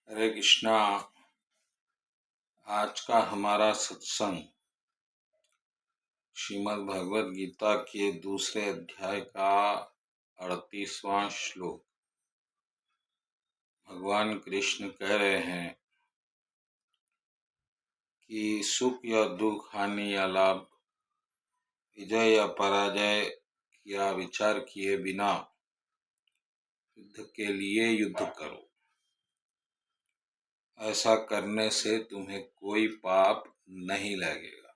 हरे कृष्णा। आज का हमारा सत्संग श्रीमद् भगवद गीता के दूसरे अध्याय का 38वां श्लोक। भगवान कृष्ण कह रहे हैं कि सुख या दुख, हानि या लाभ, विजय या पराजय या विचार किए बिना युद्ध के लिए युद्ध करो। ऐसा करने से तुम्हें कोई पाप नहीं लगेगा।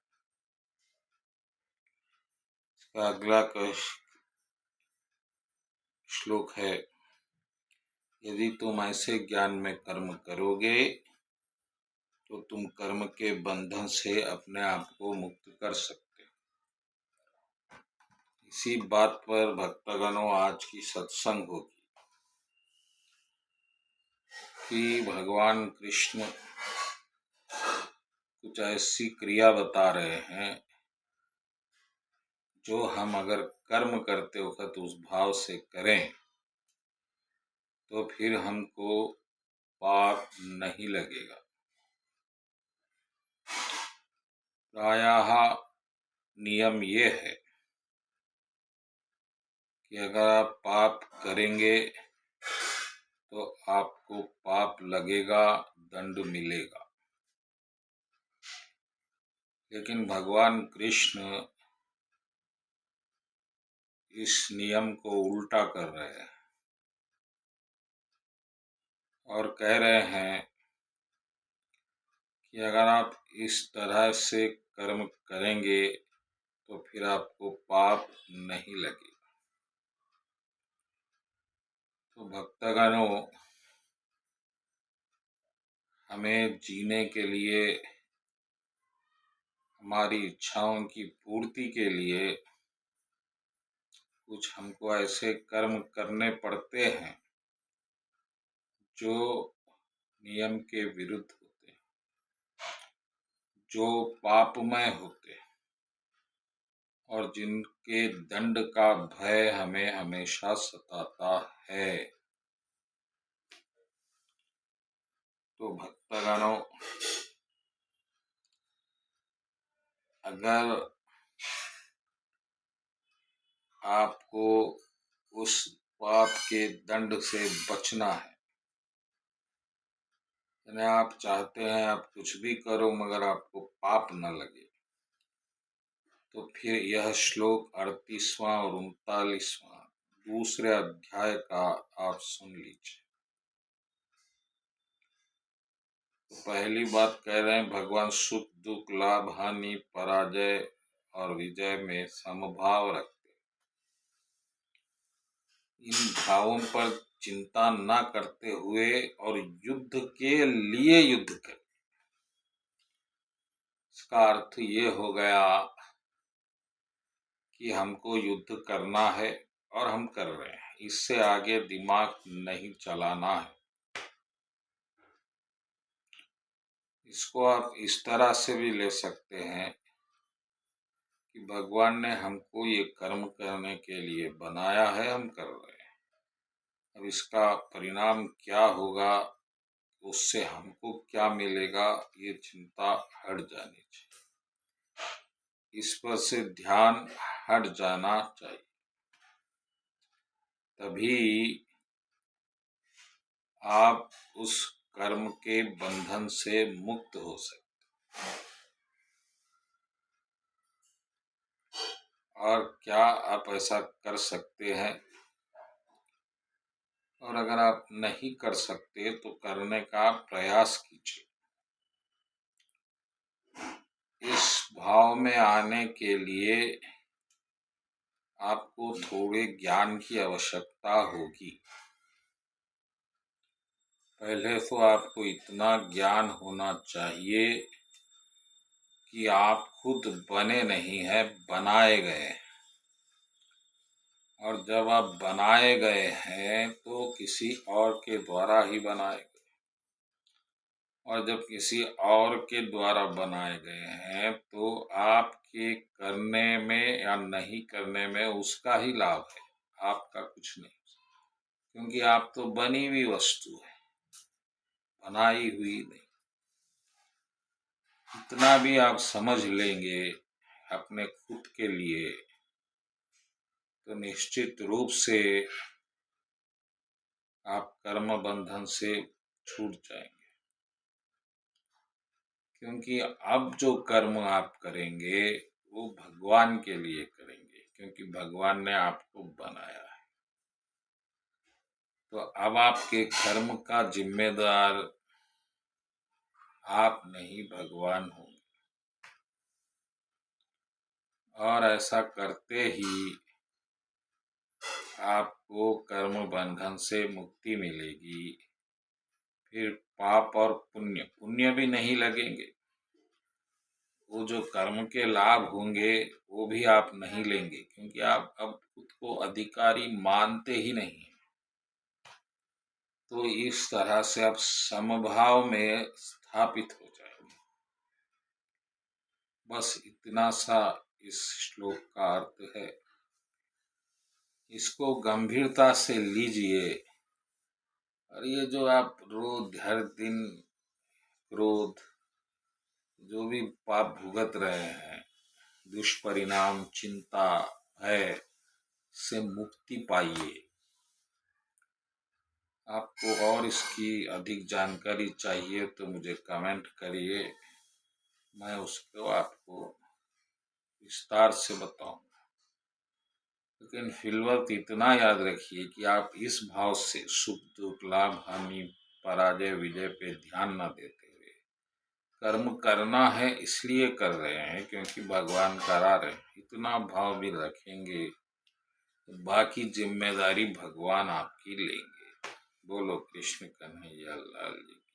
इसका अगला श्लोक है, यदि तुम ऐसे ज्ञान में कर्म करोगे तो तुम कर्म के बंधन से अपने आप को मुक्त कर सकते हो। इसी बात पर भक्तगणों आज की सत्संग होगी कि भगवान कृष्ण कुछ ऐसी क्रिया बता रहे हैं जो हम अगर कर्म करते वक्त उस भाव से करें तो फिर हमको पाप नहीं लगेगा। प्रायः नियम ये है कि अगर आप पाप करेंगे तो आपको पाप लगेगा, दंड मिलेगा। लेकिन भगवान कृष्ण इस नियम को उल्टा कर रहे हैं और कह रहे हैं कि अगर आप इस तरह से कर्म करेंगे तो फिर आपको पाप नहीं लगेगा। तो भक्तगणों, हमें जीने के लिए, हमारी इच्छाओं की पूर्ति के लिए कुछ हमको ऐसे कर्म करने पड़ते हैं जो नियम के विरुद्ध होते हैं, जो पापमय होते हैं और जिनके दंड का भय हमें हमेशा सताता है। तो भक्तगणों, अगर आपको उस पाप के दंड से बचना है, यानी आप चाहते हैं आप कुछ भी करो मगर आपको पाप न लगे, तो फिर यह श्लोक 38वां और 39वां दूसरे अध्याय का आप सुन लीजिए। तो पहली बात कह रहे हैं, भगवान सुख दुख, लाभ हानि, पराजय और विजय में समभाव रखते। इन भावों पर चिंता न करते हुए और युद्ध के लिए युद्ध करें। इसका अर्थ ये हो गया कि हमको युद्ध करना है और हम कर रहे हैं, इससे आगे दिमाग नहीं चलाना है। इसको आप इस तरह से भी ले सकते हैं कि भगवान ने हमको ये कर्म करने के लिए बनाया है, हम कर रहे हैं। अब इसका परिणाम क्या होगा, उससे हमको क्या मिलेगा, ये चिंता हट जानी चाहिए। इस पर से ध्यान हट जाना चाहिए, तभी आप उस कर्म के बंधन से मुक्त हो सकते। और क्या आप ऐसा कर सकते हैं, और अगर आप नहीं कर सकते तो करने का प्रयास कीजिए। इस भाव में आने के लिए आपको थोड़े ज्ञान की आवश्यकता होगी। पहले तो आपको इतना ज्ञान होना चाहिए कि आप खुद बने नहीं हैं, बनाए गए हैं। और जब आप बनाए गए हैं तो किसी और के द्वारा ही बनाए गए, और जब किसी और के द्वारा बनाए गए हैं तो आपके करने में या नहीं करने में उसका ही लाभ है, आपका कुछ नहीं, क्योंकि आप तो बनी हुई वस्तु है। बनाई हुई नहीं। इतना भी आप समझ लेंगे अपने खुद के लिए तो निश्चित रूप से आप कर्म बंधन से छूट जाएंगे। क्योंकि अब जो कर्म आप करेंगे वो भगवान के लिए करेंगे, क्योंकि भगवान ने आपको बनाया है। तो अब आपके कर्म का जिम्मेदार आप नहीं, भगवान होंगे। और ऐसा करते ही आपको कर्म बंधन से मुक्ति मिलेगी। फिर पाप और पुण्य पुण्य भी नहीं लगेंगे। वो जो कर्म के लाभ होंगे वो भी आप नहीं लेंगे, क्योंकि आप अब खुद को अधिकारी मानते ही नहीं हैं। तो इस तरह से आप समभाव में स्थापित हो जाएंगे। बस इतना सा इस श्लोक का अर्थ है। इसको गंभीरता से लीजिए। और ये जो आप रोज हर दिन क्रोध जो भी पाप भुगत रहे हैं, दुष्परिणाम, चिंता, भय से मुक्ति पाइए। आपको और इसकी अधिक जानकारी चाहिए तो मुझे कमेंट करिए, मैं उसको आपको विस्तार से बताऊंगा। लेकिन फिलवत इतना याद रखिए कि आप इस भाव से सुख दुख, लाभ हानि, पराजय विजय पे ध्यान न देते हुए कर्म करना है इसलिए कर रहे हैं क्योंकि भगवान करा रहे हैं, इतना भाव भी रखेंगे तो बाकी जिम्मेदारी भगवान आपकी लेंगे। बोलो कृष्ण कन्हैया लाल जी।